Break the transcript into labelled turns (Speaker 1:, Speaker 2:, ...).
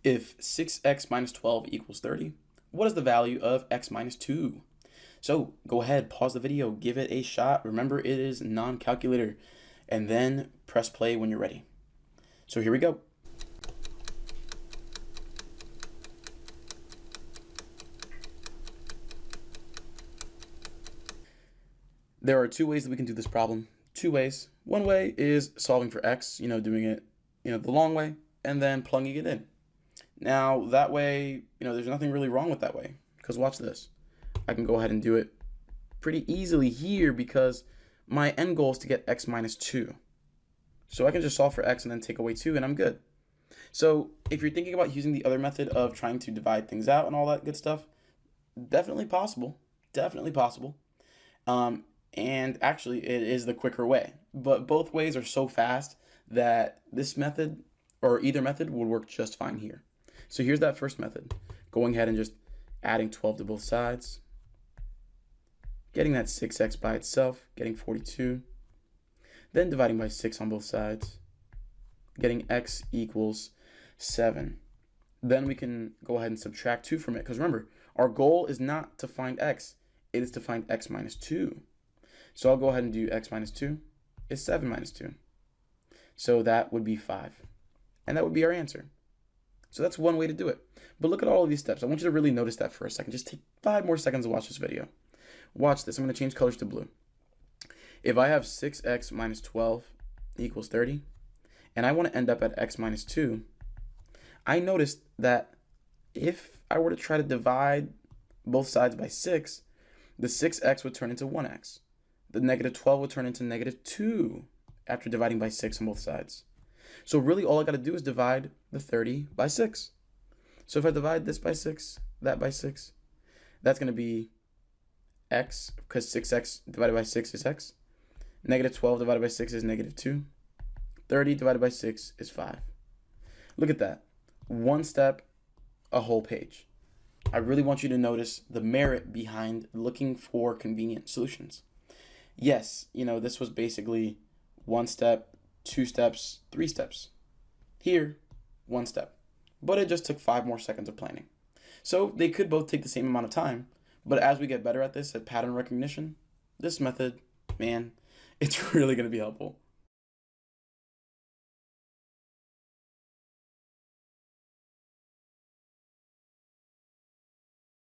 Speaker 1: If 6x minus 12 equals 30, what is the value of x minus 2? So go ahead, pause the video, give it a shot. Remember, it is non-calculator, and then press play when you're ready. So here we go. There are two ways that we can do this problem. Two ways. One way is solving for x, doing it, the long way, and then plugging it in. Now, that way, there's nothing really wrong with that way, because watch this. I can go ahead and do it pretty easily here because my end goal is to get x minus 2. So I can just solve for x and then take away 2, and I'm good. So if you're thinking about using the other method of trying to divide things out and all that good stuff, definitely possible. Definitely possible. And actually, it is the quicker way. But both ways are so fast that this method, or either method, would work just fine here. So here's that first method. Going ahead and just adding 12 to both sides. Getting that 6x by itself, getting 42. Then dividing by 6 on both sides. Getting x equals 7. Then we can go ahead and subtract 2 from it. Because remember, our goal is not to find x. It is to find x minus 2. So I'll go ahead and do x minus 2 is 7 minus 2. So that would be 5. And that would be our answer. So that's one way to do it. But look at all of these steps. I want you to really notice that for a second. Just take 5 more seconds to watch this video. Watch this. I'm going to change colors to blue. If I have 6x minus 12 equals 30, and I want to end up at x minus 2, I noticed that if I were to try to divide both sides by 6, the 6x would turn into 1x. The negative 12 would turn into negative 2 after dividing by 6 on both sides. So really all I got to do is divide the 30 by 6. So if I divide this by 6, that by 6, that's going to be x, because 6x divided by 6 is x. Negative 12 divided by 6 is negative 2. 30 divided by 6 is 5. Look at that. One step, a whole page. I really want you to notice the merit behind looking for convenient solutions. Yes, this was basically 1 step, 2 steps, 3 steps. Here, 1 step. But it just took 5 more seconds of planning. So they could both take the same amount of time, but as we get better at this, at pattern recognition, this method, man, it's really going to be helpful.